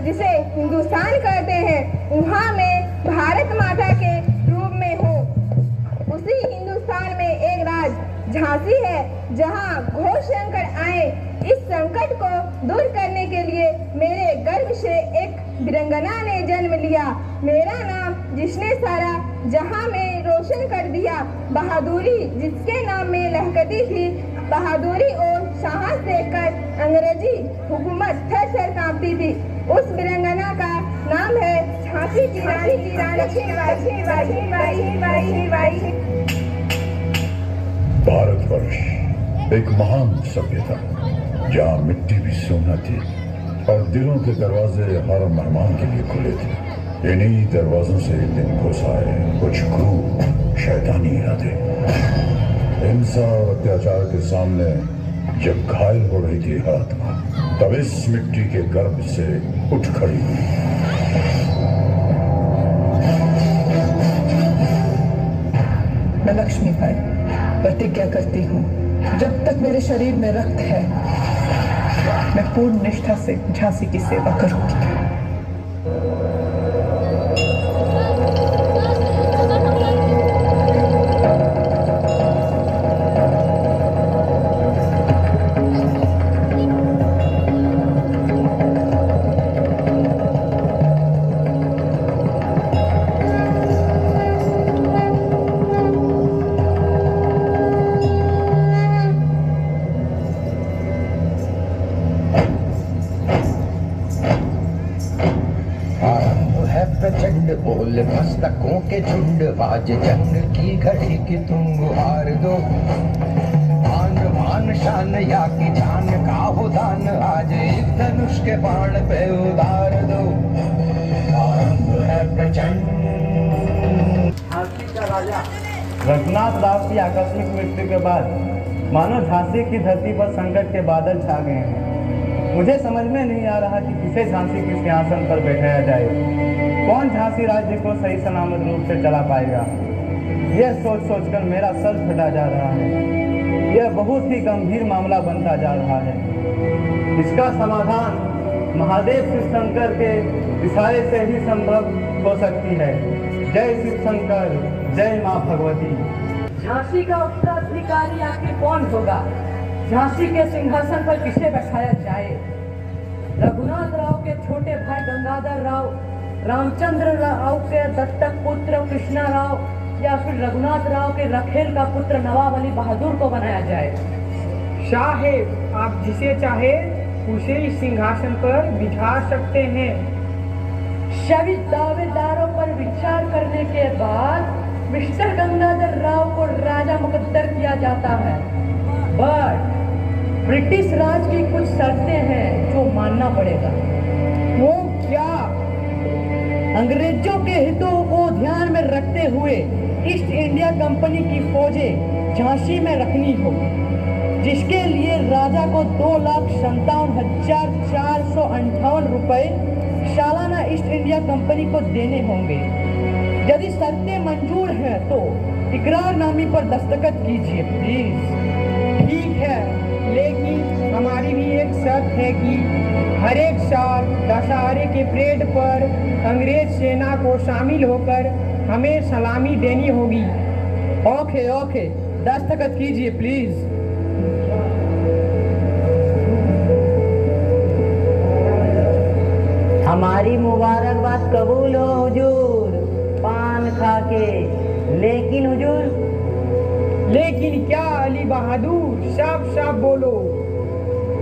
जिसे हिंदुस्तान कहते हैं, वहाँ मैं भारत माता के रूप में हूँ। उसी हिंदुस्तान में एक राज झांसी है, जहाँ घोर संकट आए। इस संकट को दूर करने के लिए मेरे गर्भ से एक वीरांगना ने जन्म लिया। मेरा नाम जिसने सारा जहां में रोशन कर दिया। बहादुरी जिसके नाम में लहकती थी, बहादुरी और साहस देखकर अंग्रेजी हुकूमत थर-थर कांपती थी। उस वीरांगना का नाम है झांसी की रानी लक्ष्मीबाई। भारतवर्ष एक महान सभ्यता, जहाँ मिट्टी भी सोना थी और दिलों के दरवाजे हर मेहमान के लिए खुले थे। इन्हीं दरवाजों से एक दिन घुस आए कुछ क्रूर शैतानी इरादे। हिंसा और अत्याचार के सामने जब घायल हो रही थी हर आत्मा, तब इस मिट्टी के गर्भ से उठ खड़ी हुई। मैं लक्ष्मीबाई प्रतिज्ञा करती हूँ, जब तक मेरे शरीर में रक्त है मैं पूर्ण निष्ठा से झांसी की सेवा करूंगी। प्रचंड बोल मस्तकों के झुंड, बाज जंग की घड़ी की तुम गुहार दो। आन मान शान या की जान का हो दान, आज एक धनुष के बाण पे उतार दो। आरंभ है प्रचंड। झांसी का राजा रघुनाथ राव की आकस्मिक मृत्यु के बाद मानो झांसी की धरती पर संकट के बादल छा गए हैं। मुझे समझ में नहीं आ रहा कि किसे झांसी के सिंहासन पर बैठाया जाए। कौन झांसी राज्य को सही सलामत रूप से चला पाएगा? यह सोच सोचकर मेरा सर फटा जा रहा है। यह बहुत ही गंभीर मामला बनता जा रहा है। इसका समाधान महादेव शिव शंकर के इशारे से ही संभव हो सकती है। जय शिव शंकर, जय माँ भगवती। झांसी का उत्तराधिकारी आखिर कौन होगा? झांसी के सिंहासन पर किसे बैठाया जाए? रघुनाथ राव के छोटे भाई गंगाधर राव, रामचंद्र राव के दत्तक पुत्र कृष्णा राव, या फिर रघुनाथ राव के रखेल का पुत्र नवाब अली बहादुर को बनाया जाए? साहेब, आप जिसे चाहे उसे इस सिंहासन पर बिठा सकते हैं। सभी दावेदारों पर विचार करने के बाद मिस्टर गंगाधर राव को राजा मुकद्दर किया जाता है। बट ब्रिटिश राज की कुछ शर्तें हैं जो मानना पड़ेगा। वो क्या? अंग्रेजों के हितों को ध्यान में रखते हुए ईस्ट इंडिया कंपनी की फौजें झांसी में रखनी होगी, जिसके लिए राजा को 2,57,458 रुपए सालाना ईस्ट इंडिया कंपनी को देने होंगे। यदि शर्तें मंजूर हैं तो इकरारनामे पर दस्तखत कीजिए प्लीज। ठीक है, लेकिन हमारी भी एक शर्त है कि हर एक साल दशहरे के परेड पर अंग्रेज सेना को शामिल होकर हमें सलामी देनी होगी। ओके ओके, दस्तखत कीजिए प्लीज। हमारी मुबारकबाद कबूल हो हुजूर, पान खा के। लेकिन हुजूर, लेकिन क्या अली बहादुर? साफ साफ बोलो।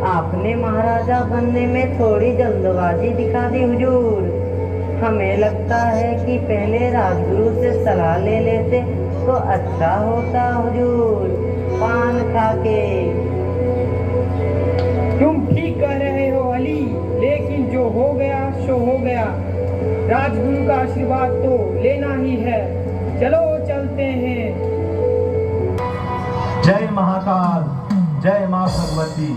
आपने महाराजा बनने में थोड़ी जल्दबाजी दिखा दी हुजूर। हमें लगता है कि पहले राजगुरु से सलाह ले लेते तो अच्छा होता हुजूर, पान खा के। तुम ठीक कह रहे हो अली, लेकिन जो हो गया सो हो गया। राजगुरु का आशीर्वाद तो लेना ही है। चलो चलते हैं। जय महाकाल, जय माँ भगवती।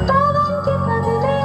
पवन के बदले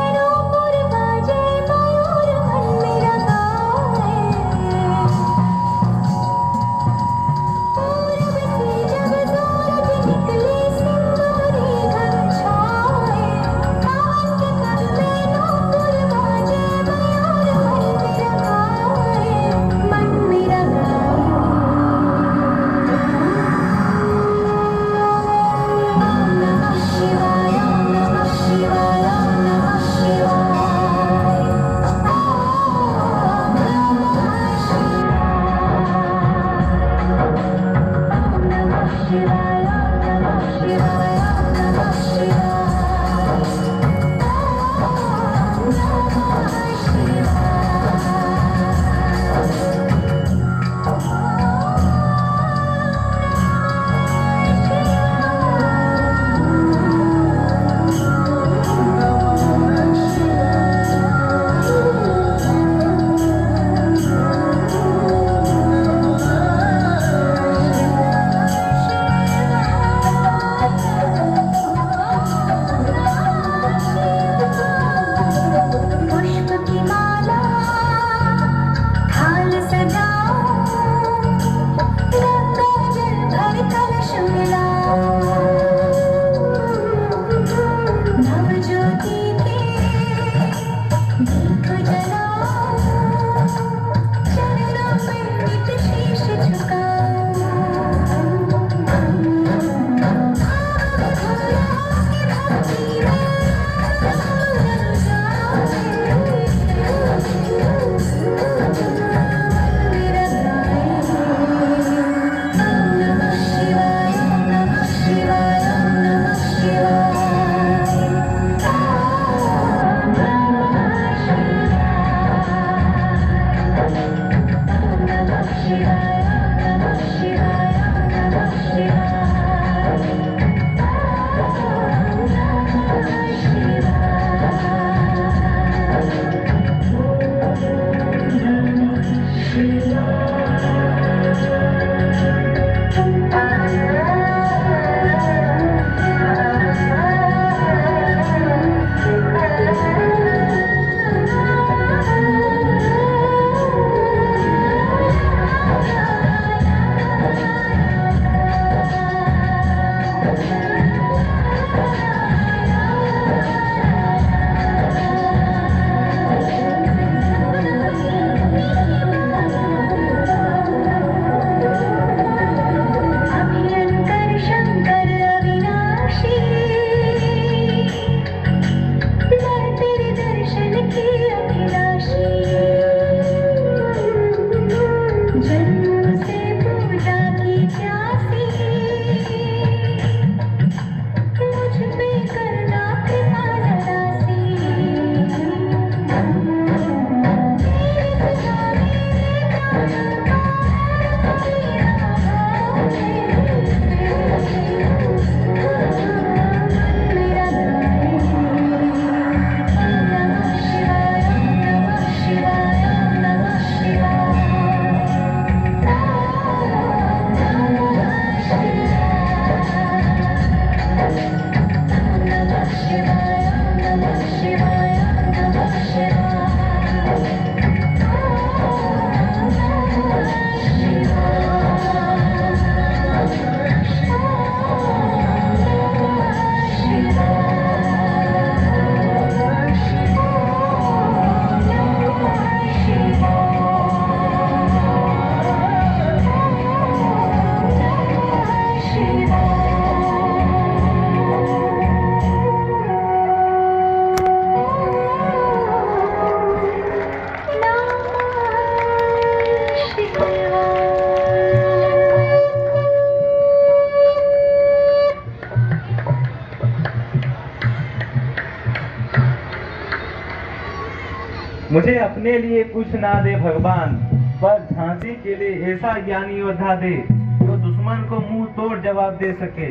मुझे अपने लिए कुछ ना दे भगवान, पर झांसी के लिए ऐसा ज्ञानी योद्धा दे जो दुश्मन को मुंह तोड़ जवाब दे सके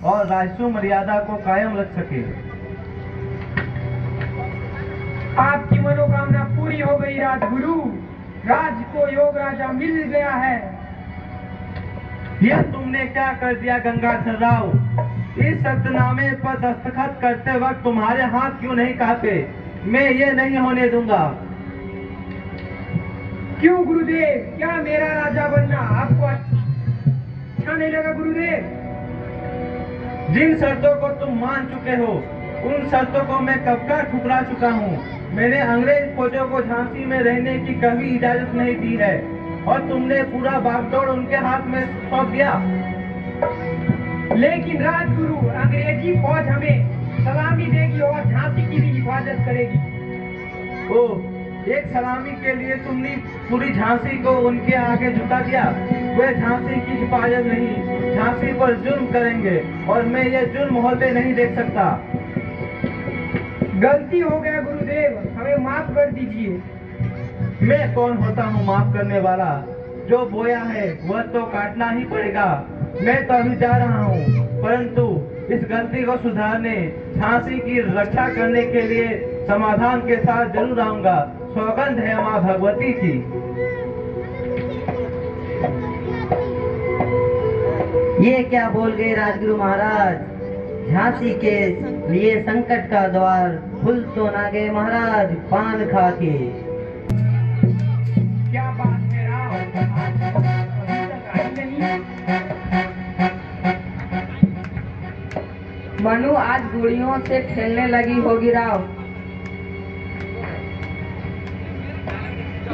और राजस्व मर्यादा को कायम रख सके। आपकी मनोकामना पूरी हो गई राजगुरु। राज को योग राजा मिल गया है। यह तुमने क्या कर दिया गंगाधर राव? इस सख्तनामे पर दस्तखत करते वक्त तुम्हारे हाथ क्यों नहीं कांपे? मैं ये नहीं होने दूंगा। क्यों गुरुदेव, क्या मेरा राजा बनना आपको अच्छा नहीं लगा गुरुदेव? जिन शर्तों को तुम मान चुके हो उन शर्तों को मैं कब का ठुकरा चुका हूँ। मैंने अंग्रेज फौजों को झांसी में रहने की कभी इजाजत नहीं दी है और तुमने पूरा बागडोर उनके हाथ में सौंप दिया। लेकिन राजगुरु, अंग्रेजी फौज हमें सलामी देगी और झांसी की भी हिफाजत करेगी। ओह, एक सलामी के लिए तुमने पूरी झांसी को उनके आगे झुका दिया। वे झांसी की हिफाजत नहीं, झांसी पर जुल्म करेंगे और मैं ये जुल्म होते नहीं देख सकता। गलती हो गया गुरुदेव, हमें माफ कर दीजिए। मैं कौन होता हूँ माफ करने वाला? जो बोया है वह तो काटना ही पड़ेगा। मैं तो अभी जा रहा हूँ, परंतु इस गलती को सुधारने, झांसी की रक्षा करने के लिए समाधान के साथ जरूर आऊंगा। सौगंध है माँ भगवती की। ये क्या बोल गए राजगुरु महाराज? झांसी के लिए संकट का द्वार खुल तो ना गए महाराज पान खा के। क्या बात है राव, अभी तक आई नहीं। मनु आज गुड़ियों से खेलने लगी होगी राव।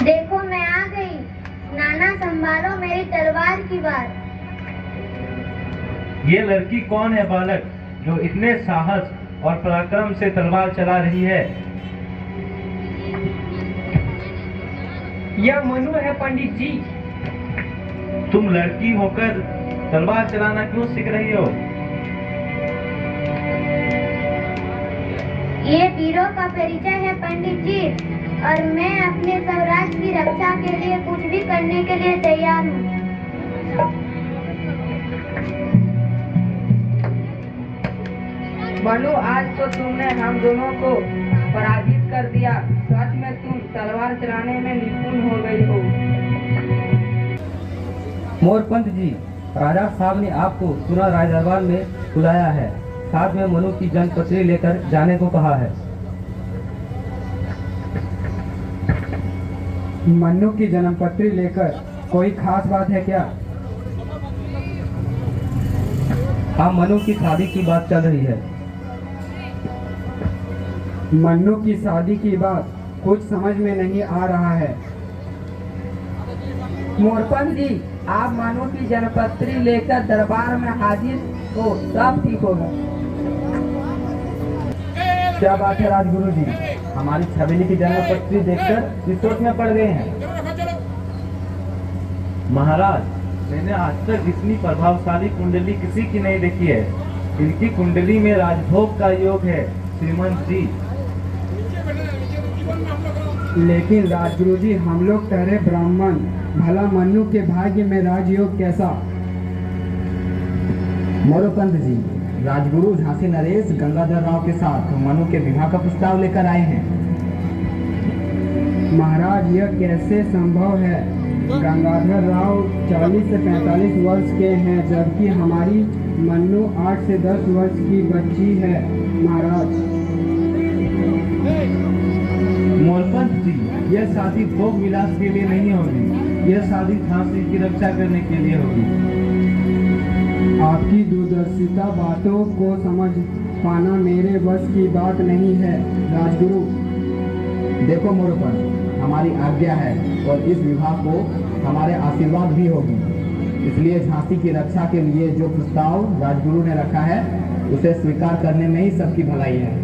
देखो मैं आ गई। नाना संभालो मेरी तलवार की बात। ये लड़की कौन है बालक जो इतने साहस और पराक्रम से तलवार चला रही है? यह मनु है पंडित जी। तुम लड़की होकर तलवार चलाना क्यों सीख रही हो? ये वीरों का परिचय है पंडित जी, और मैं अपने स्वराज की रक्षा के लिए कुछ भी करने के लिए तैयार हूँ। मनु आज तो तुमने हम दोनों को पराजित कर दिया। सच में तुम तलवार चलाने में निपुण हो गई हो। मोरपंत जी, राजा साहब ने आपको सुना राज दरबार में बुलाया है, साथ में मनु की जन्मपत्री लेकर जाने को कहा है। मनु की जन्मपत्री लेकर कोई खास बात है क्या? हाँ, मनु की शादी की बात चल रही है। मन्नू की शादी की बात कुछ समझ में नहीं आ रहा है। मोरपंत जी, आप मनु की जन्मपत्री लेकर दरबार में हाजिर हो, सब ठीक होगा। क्या बात है राजगुरु जी, हमारी छबीली की जन्मपत्री देखकर इस सोच में पड़ गए हैं। महाराज, मैंने आज तक इतनी प्रभावशाली कुंडली किसी की नहीं देखी है। इनकी कुंडली में राजभोग का योग है श्रीमंत जी। लेकिन राजगुरु जी, हम लोग ठहरे ब्राह्मण, भला मन्नू के भाग्य में राजयोग कैसा? मोरोपंत जी, राजगुरु झांसी नरेश गंगाधर राव के साथ मनु के विवाह का प्रस्ताव लेकर आए हैं। महाराज, यह कैसे संभव है? गंगाधर राव 40 से 45 वर्ष के हैं, जबकि हमारी मन्नू 8 से 10 वर्ष की बच्ची है। महाराज, मोरपंत जी, यह शादी भोग विलास के लिए नहीं होगी, यह शादी झांसी की रक्षा करने के लिए होगी। आपकी दूरदर्शिता बातों को समझ पाना मेरे बस की बात नहीं है राजगुरु। देखो मोरोपंत, हमारी आज्ञा है और इस विवाह को हमारे आशीर्वाद भी होगी, इसलिए झांसी की रक्षा के लिए जो प्रस्ताव राजगुरु ने रखा है उसे स्वीकार करने में ही सबकी भलाई है।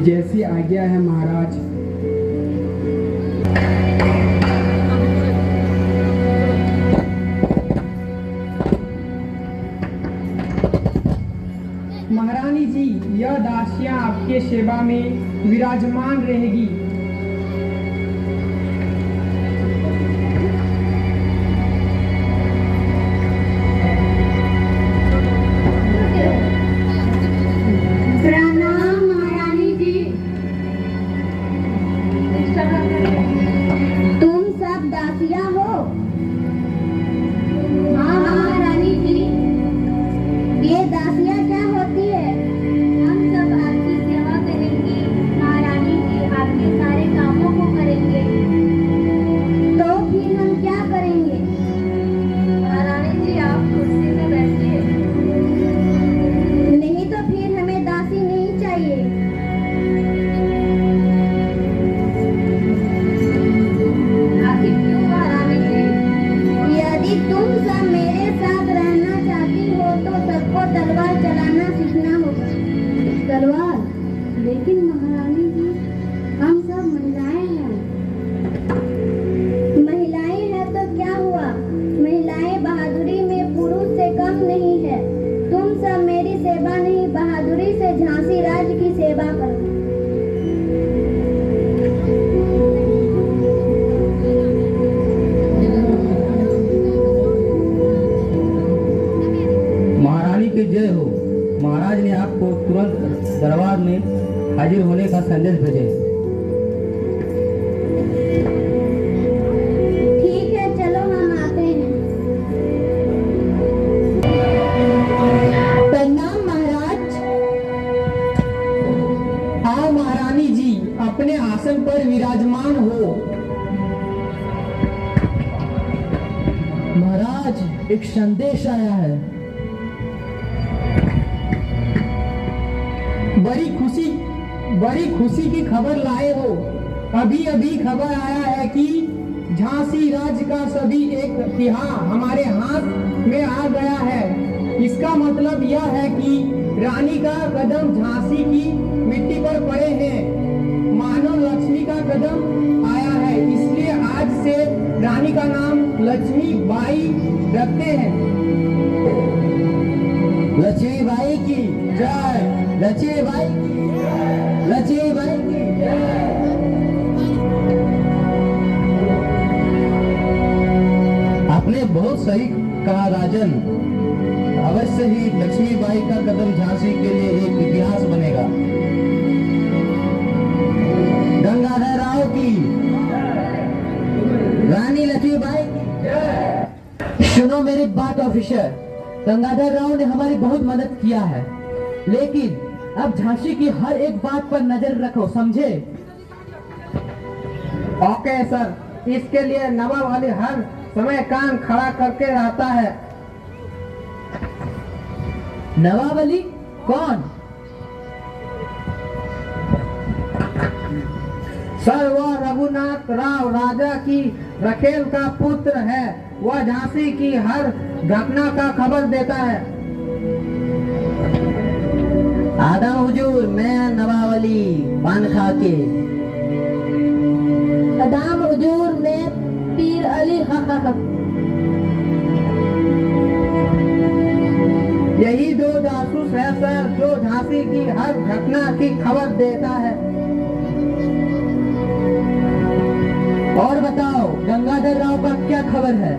जैसी आज्ञा है महाराज। महारानी जी, यह दासियां आपके सेवा में विराजमान रहेगी। प्रणाम महारानी जी। तुम सब दासियां हो? हाँ महारानी जी। ये दासियां क्या होती है? हम सब आपकी सेवा करेंगे महारानी जी, आपके सारे कामों को करेंगे। तो फिर हम क्या करेंगे? महारानी जी आप कुर्सी में बैठिए। नहीं तो फिर हमें दासी नहीं चाहिए। आखिर क्यों महारानी जी? यदि तुम सब मेरे साथ रहना चाहती हो तो सबको तलवार चलाना सीखना होगा। तलवार? लेकिन महारानी जी हम सब महिलाएं हैं। महिलाएं हैं तो क्या हुआ? महिलाएं बहादुरी में पुरुष से कम नहीं है। तुम सब मेरी सेवा नहीं, बहादुरी से झांसी राज्य की सेवा करो। महारानी की जय हो। महाराज ने आपको तुरंत दरबार में हाजिर होने का संदेश भेजे। ठीक है, चलो हम आते हैं। प्रणाम महाराज। आओ महारानी जी, अपने आसन पर विराजमान हो। महाराज, एक संदेश आया है। बड़ी खुशी की खबर लाए हो। अभी अभी खबर आया है कि झांसी राज्य का सभी एक तिहार हमारे हाथ में आ गया है। इसका मतलब यह है कि रानी का कदम झांसी की मिट्टी पर पड़े हैं। मानो लक्ष्मी का कदम आया है, इसलिए आज से रानी का नाम लक्ष्मी बाई रखते हैं। लक्ष्मी बाई की जय। लक्ष्मी बाई की जय। लक्ष्मी बाई की जय। आपने बहुत सही कहा राजन। अवश्य ही लक्ष्मीबाई का कदम झांसी के लिए एक इतिहास बनेगा। गंगाधर राव की, रानी लक्ष्मीबाई की। सुनो मेरी बात ऑफिसर, गंगाधर राव ने हमारी बहुत मदद किया है, लेकिन अब झांसी की हर एक बात पर नजर रखो, समझे? ओके सर, इसके लिए नवाब अली हर समय कान खड़ा करके रहता है। नवाब अली कौन? सर, वह रघुनाथ राव राजा की रखेल का पुत्र है। वह झांसी की हर घटना का खबर देता है। आदम हुजूर, मैं नवाब अली पान खा के। आदाम हुजूर, मैं पीर अली। यही दो जासूस है सर, जो झांसी की हर घटना की खबर देता है। और बताओ, गंगाधर राव का क्या खबर है?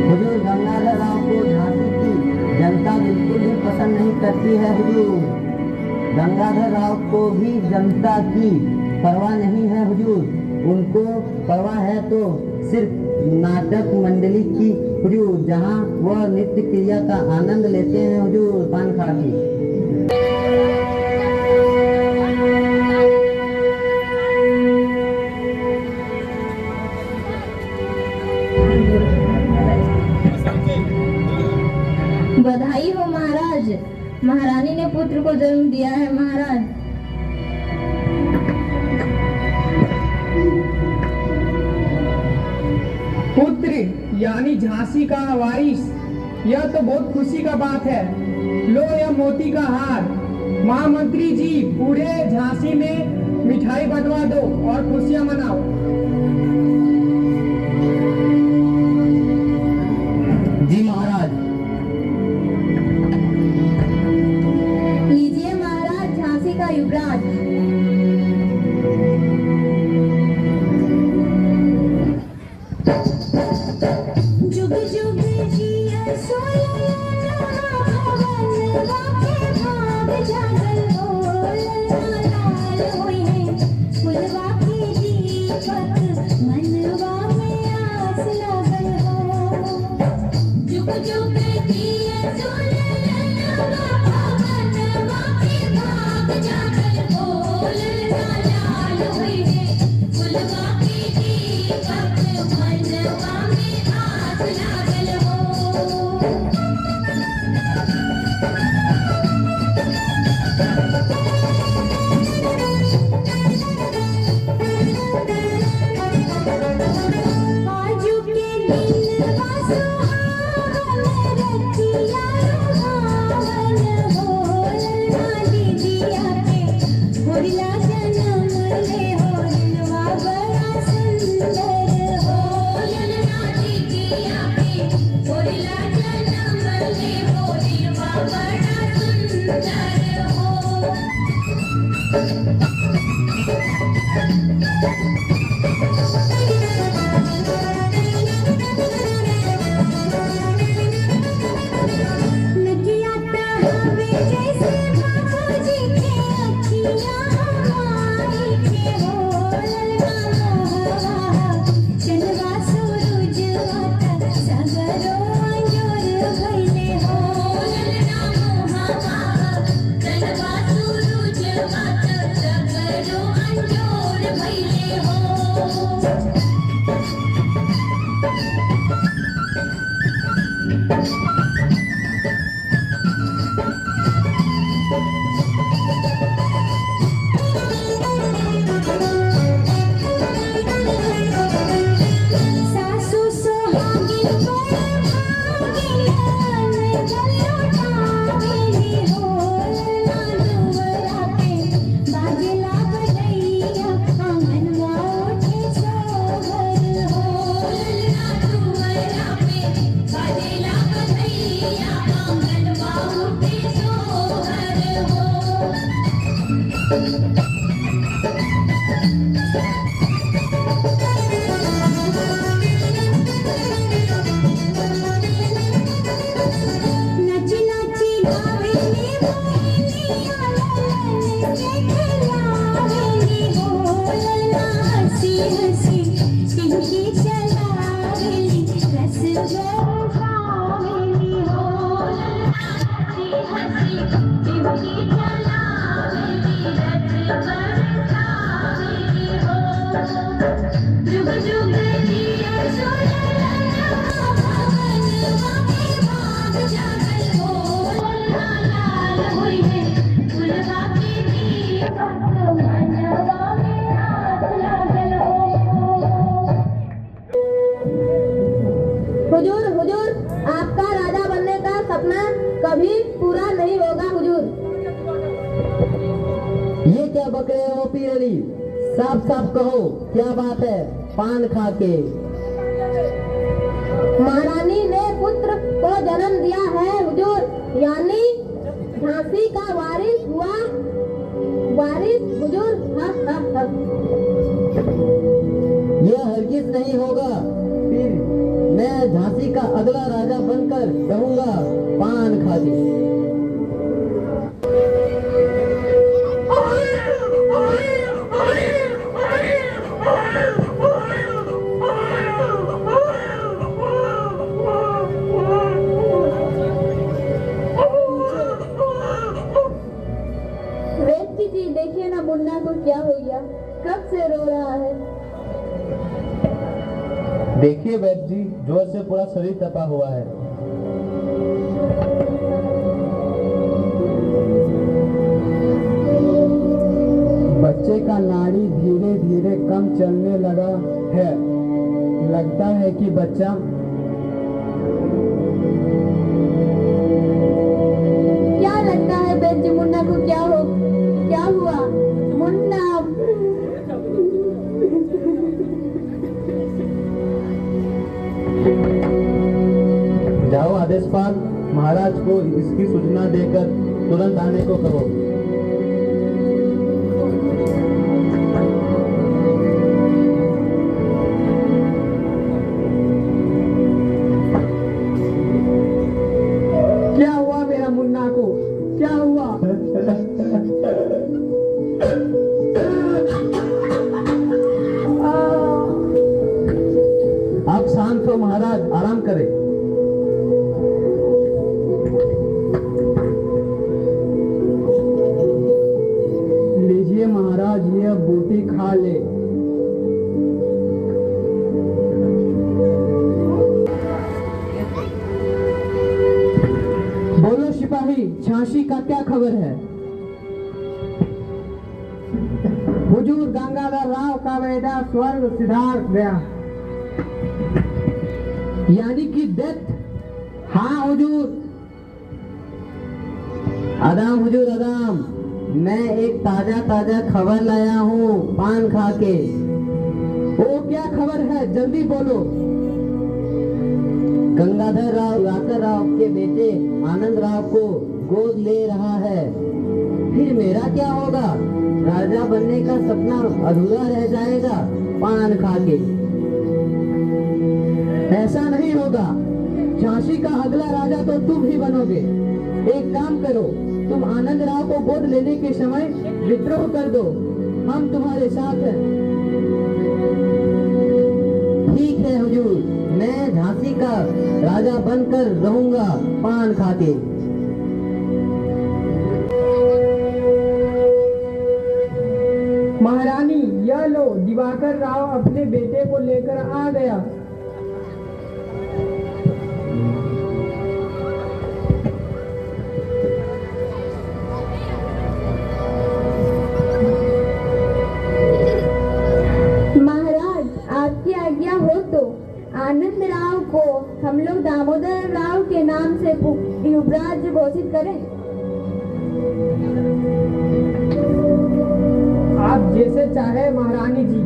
हुजूर, गंगाधर राव को झांसी की जनता बिल्कुल भी पसंद नहीं करती है हुजूर। गंगाधर राव को भी जनता की परवाह नहीं है हुजूर। उनको परवाह है तो सिर्फ नाटक मंडली की हुजूर, जहां वह नृत्य क्रिया का आनंद लेते हैं हुजूर, पान खा के। बधाई हो महाराज, महारानी ने पुत्र को जन्म दिया है महाराज। पुत्र यानी झांसी का वारिस, यह तो बहुत खुशी का बात है। लो यह मोती का हार। महामंत्री जी, पूरे झांसी में मिठाई बंटवा दो और खुशियां मनाओ। जी महाराज। जुग जुग जिया सोया भवनवा के भाग जागल हो लाल होई है फुलवा के दीपक मनवा में आस लागल हो जुग जुग जिया सोया भवनवा के भाग जागल हो लाल होई है फुलवा के दीपक मनवा में आस लागल हो आजू के दिन सुहावन रतिया रुहावन हो दीदिया के होरिला जन्म ले होरिलवा बड़ा सुंदर हो दीदिया के होरिला जन्म ले होरिलवा बड़ा सुंदर हो नकिया हवे जैसे बाबूजी के अखियां हमारी के हो ललना मोहवा चंद्रा सूरज तक सगरो अंजोर भइले हो ललना मोहवा चंद्रा सूरज तक सगरो अंजोर भइले हो सासु सोहागिन पर भागिन गलो ठावेली हो दुवरा पे बाजला बजैया आंगनवा उठे सोहर हो दुवरा पे बाजला बजैया आंगनवा उठे सोहर हो नची नची गावेली मोहिनिया ललन के खिलावेली हो लला हंसी हंसी टिंकी चलावेली रस बरसावेली हो लला हंसी हंसी टिंकी चलावेली रस बरसावेली हो जुग जुग जिया सोया भवनवा के भाग जागल हो लाल होई है फुलवा के दीपक मनवा में आस लागल हो हुजूर हुजूर आपका राजा बनने का सपना कभी पूरा नहीं होगा हुजूर ये क्या बक रहे हो पीर अली? साफ साफ कहो क्या बात है पान खा के। महारानी ने पुत्र को जन्म दिया है हुजूर यानी झांसी का वारिस हुआ वारिस हुजूर यह हरगिज नहीं होगा फिर मैं झांसी का अगला राजा बनकर रहूंगा पान खा के। वेद जी देखिए ना मुन्ना को क्या हो गया कब से रो रहा है। देखिए वैद्य जी जोर से पूरा शरीर तपा हुआ है। बच्चे का नाड़ी धीरे धीरे कम चलने लगा है। लगता है कि बच्चा क्या लगता है वेद जी मुन्ना को क्या हुआ मुन्ना जाओ आदेश पाल महाराज को इसकी सूचना देकर तुरंत आने को कहो। शांत हो महाराज, आराम करें। लीजिए महाराज, ये बूटी खा ले। बोलो सिपाही, झांसी का क्या खबर है? हुजूर, गंगाधर राव का बेटा स्वर्ग सिधार गया। यानी कि डेथ? हाँ हुजूर। आदाम हुजूर आदाम, मैं एक ताजा ताजा खबर लाया हूँ पान खा के। वो क्या खबर है, जल्दी बोलो। गंगाधर राव राकर राव के बेटे आनंद राव को गोद ले रहा है। फिर मेरा क्या होगा? राजा बनने का सपना अधूरा रह जाएगा पान खा के। ऐसा नहीं होगा, झांसी का अगला राजा तो तुम ही बनोगे। एक काम करो, तुम आनंद राव को गोद लेने के समय विद्रोह कर दो, हम तुम्हारे साथ हैं। ठीक है हुजूर, मैं झांसी का राजा बनकर रहूंगा पान खा के। महारानी, यह लो, दिवाकर राव अपने बेटे को लेकर आ गया। महाराज, आपकी आज्ञा हो तो आनंद राव को हम लोग दामोदर राव के नाम से युवराज घोषित करें। आप जैसे चाहे महारानी जी।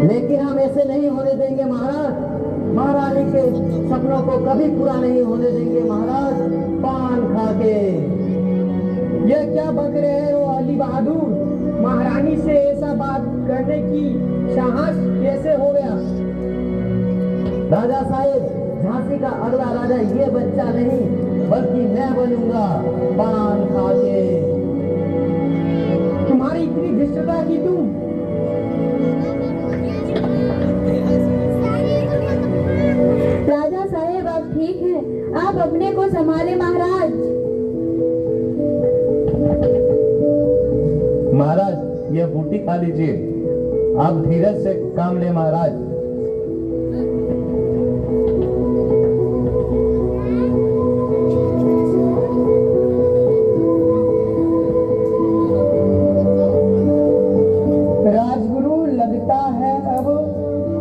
लेकिन हम ऐसे नहीं होने देंगे महाराज। महारानी के सपनों को कभी पूरा नहीं होने देंगे महाराज पान खा के। ये क्या बक रहे हो अली बहादुर? महारानी से ऐसा बात करने की साहस कैसे हो गया? राजा साहेब, झांसी का अगला राजा ये बच्चा नहीं बल्कि मैं बनूंगा पान खा के। तुम्हारी इतनी धृष्टता की तुम? राजा साहेब, आप ठीक हैं? आप अपने को संभाले महाराज। महाराज, ये बूटी खा लीजिए, आप धीरज से काम ले महाराज। राजगुरु, लगता है अब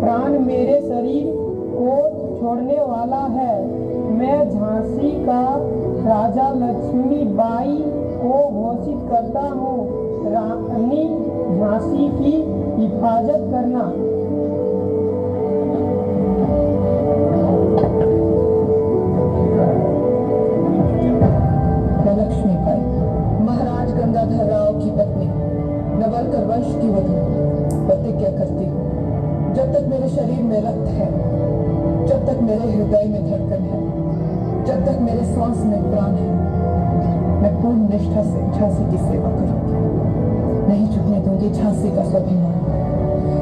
प्राण मेरे शरीर को छोड़ने वाला है। मैं झांसी का राजा लक्ष्मी बाई को घोषित करता हूँ। रानी झांसी की हिफाजत करना। लक्ष्मी बाई, महाराज गंगाधर राव की पत्नी, नवलकर वंश की वधू, प्रतिज्ञा करती हूँ, जब तक मेरे शरीर में रक्त है, जब तक मेरे हृदय में धड़कन है, जब तक मेरे श्वास में प्राण है, मैं पूर्ण निष्ठा से झांसी की सेवा करूंगी। नहीं झुकने दूंगी झांसी का स्वाभिमान,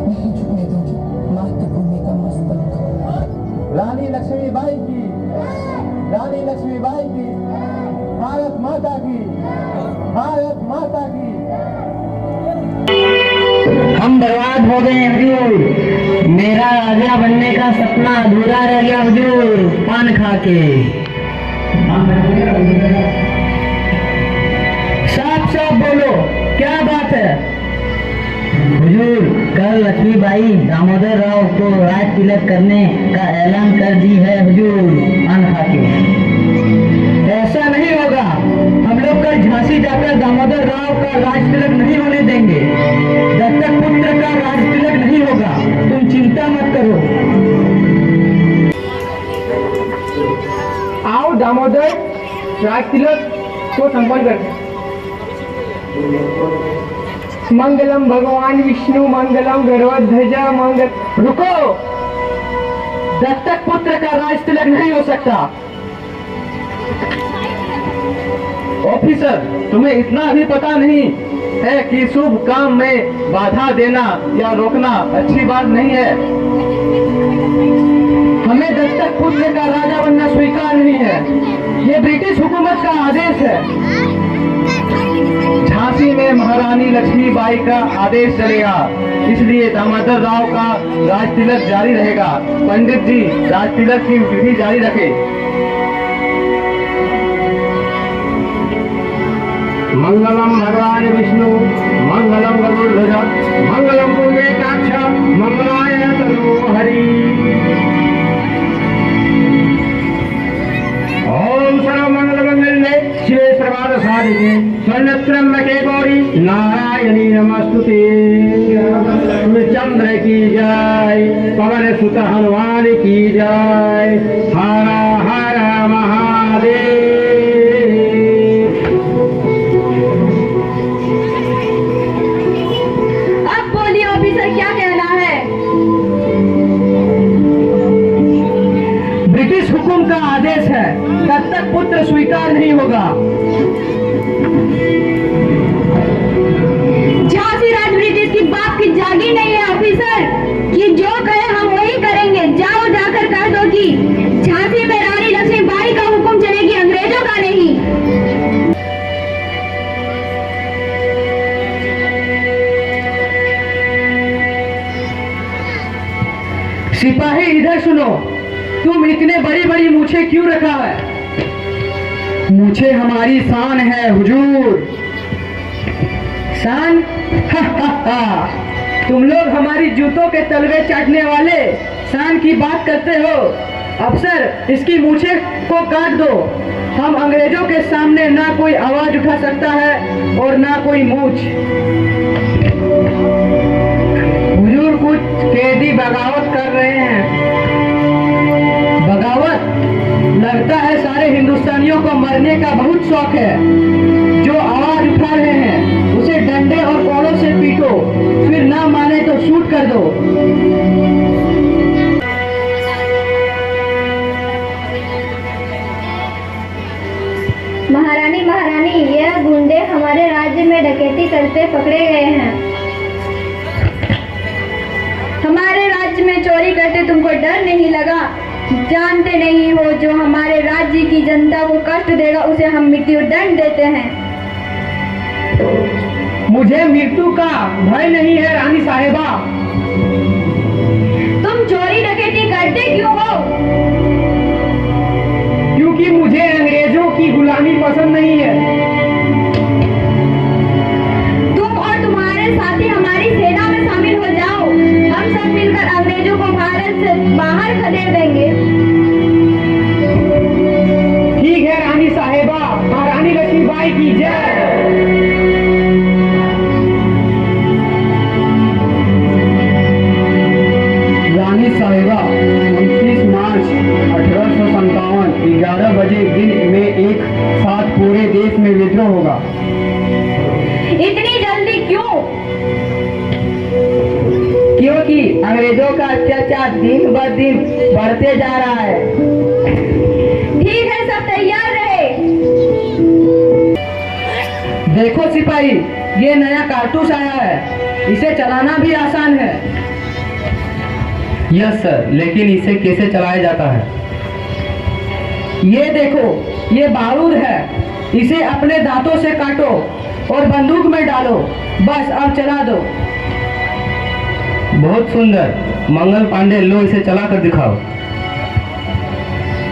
नहीं झुकने दूंगी मातृभूमि का मस्तक। रानी लक्ष्मीबाई की, रानी लक्ष्मीबाई की, भारत माता की, भारत माता की। हम बर्बाद हो गए हुजूर, मेरा राजा बनने का सपना अधूरा रह गया हुजूर पान खा के। साफ साफ बोलो, क्या बात है? हुजूर, कल लक्ष्मीबाई दामोदर राव को राज तिलक करने का ऐलान कर दी है हुजूर पान खा के। ऐसा नहीं होगा, हम लोग कल झांसी जाकर दामोदर राव का राज तिलक नहीं होने देंगे। दत्तक पुत्र का राज तिलक नहीं होगा, तुम चिंता मत करो। आओ दामोदर, राज तिलक को संपन्न करते। मंगलम भगवान विष्णु, मंगलम गरुड़ध्वज मंगल। रुको, दत्तक पुत्र का राज तिलक नहीं हो सकता। ऑफिसर, तुम्हें इतना भी पता नहीं है कि शुभ काम में बाधा देना या रोकना अच्छी बात नहीं है। हमें दत्तक पुत्र का राजा बनना स्वीकार नहीं है। ये ब्रिटिश हुकूमत का आदेश है। झांसी में महारानी लक्ष्मीबाई का आदेश चलेगा, इसलिए दामोदर राव का राज तिलक जारी रहेगा। पंडित जी राज तिलक की विधि जारी रखें। मंगलम भगवान विष्णु मंगलम गरुड़ध्वज मंगलम पुण्डरीकाक्ष मंगलाय तनोहरि। ओम सर्वमंगल मंगल्ये शिवे सर्वार्थ साधिके शरण्यत्र्यंबके गौरी नारायणी नमस्तुते। चंद्र की जय, पवन सुत हनुमान की जय। हर हर महादेव। क्या कहना है? ब्रिटिश हुकुम का आदेश है, दत्तक पुत्र स्वीकार नहीं होगा। झांसी राज ब्रिटिश की बाप की जागी नहीं है ऑफिसर, कि जो कहे हम वही करेंगे। जाओ जाकर कह दो कि झांसी में रानी लक्ष्मीबाई का हुक्म चलेगी, अंग्रेजों का नहीं। सिपाही इधर सुनो, तुम इतने बड़ी बड़ी मूछें क्यों रखा है? मूछें हमारी शान है हुजूर। शान? तुम लोग हमारी जूतों के तलवे चाटने वाले शान की बात करते हो। अफसर इसकी मूछें को काट दो। हम अंग्रेजों के सामने ना कोई आवाज उठा सकता है और ना कोई मूछ। हुजूर कुछ कैदी बगावत कर रहे हैं। बगावत? लगता है सारे हिंदुस्तानियों को मरने का बहुत शौक है। जो आवाज उठा रहे हैं उसे डंडे और कोड़ों से पीटो, फिर ना माने तो शूट कर दो। महारानी महारानी, यह गुंडे हमारे राज्य में डकैती करते पकड़े गए हैं। हमारे राज्य में चोरी करते तुमको डर नहीं लगा? जानते नहीं हो जो हमारे राज्य की जनता को कष्ट देगा उसे हम मृत्यु दंड देते हैं। मुझे मृत्यु का भय नहीं है रानी साहिबा। तुम चोरी डकैती करते क्यों हो? क्योंकि मुझे अंग्रेजों की गुलामी पसंद नहीं है। तुम और तुम्हारे साथी हमारी सेना में शामिल हो जाओ। हम सब मिलकर अंग्रेजों को भारत से बाहर खदेड़ देंगे। ठीक है रानी साहिबा, महारानी लक्ष्मीबाई की जय। रानी साहिबा, 29 मार्च 1857 11 बजे दिन में एक साथ पूरे देश में विद्रोह होगा। इतनी जल्दी क्यों? क्योंकि अंग्रेजों का अत्याचार दिन ब दिन बढ़ते जा रहा है। ठीक है, सब तैयार रहे। देखो सिपाही, ये नया कारतूस आया है, इसे चलाना भी आसान है। यस सर, लेकिन इसे कैसे चलाया जाता है? ये देखो, ये बारूद है। इसे अपने दांतों से काटो और बंदूक में डालो। बस अब चला दो। बहुत सुंदर। मंगल पांडे, लो इसे चला कर दिखाओ।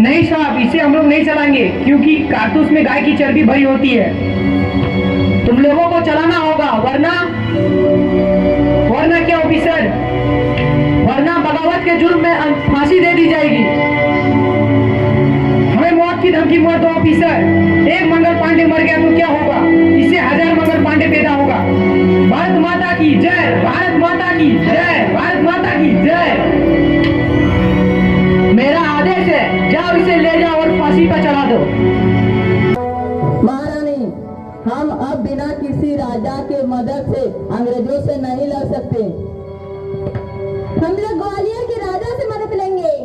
नहीं साहब, इसे हम लोग नहीं चलाएंगे क्योंकि कारतूस में गाय की चर्बी भरी होती है। तुम लोगों को चलाना होगा, वरना क्या ऑफिसर? वरना बगावत के जुर्म में फांसी दे दी जाएगी। हमें मौत की धमकी मत दो ऑफिसर। एक मंगल पांडे मर गया तो क्या होगा? इससे 1000 मंगल पांडे पैदा होगा। भारत माता की जय, भारत माता की जय, भारत माता की जय। मेरा आदेश है, जाओ इसे ले जाओ और फांसी पर चढ़ा दो। महारानी, हम अब बिना किसी राजा के मदद से अंग्रेजों से नहीं लड़ सकते। हम लोग ग्वालियर के राजा से मदद लेंगे।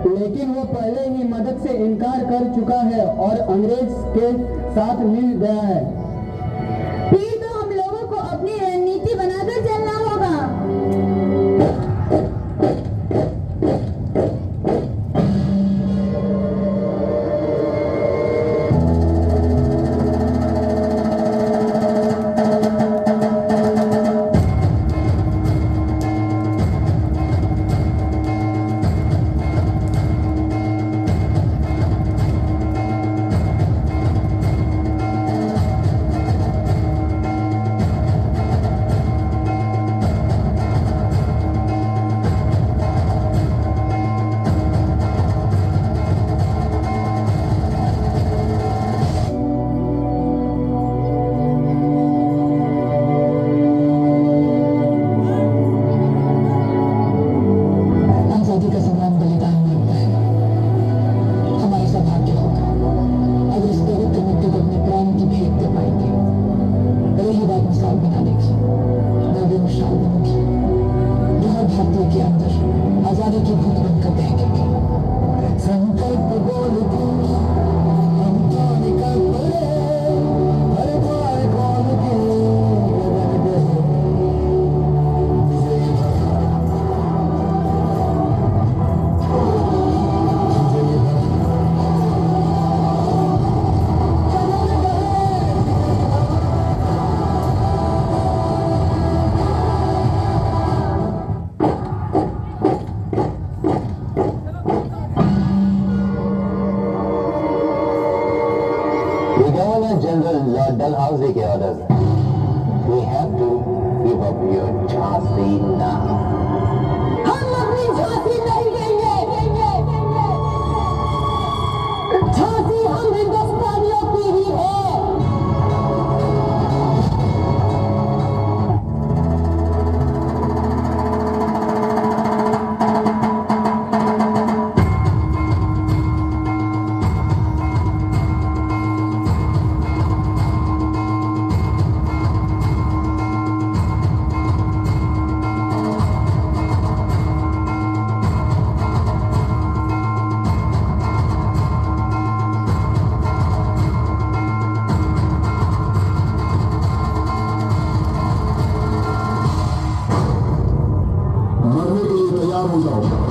लेकिन वो पहले ही मदद से इनकार कर चुका है और अंग्रेज के साथ मिल गया है। Dalhousie के orders हैं. We have to give up your Jhansi now. हम अपनी झांसी नहीं देंगे. झांसी हम हिंदुस्तानियों की ही है. मरने के लिए तैयार हो जाओ.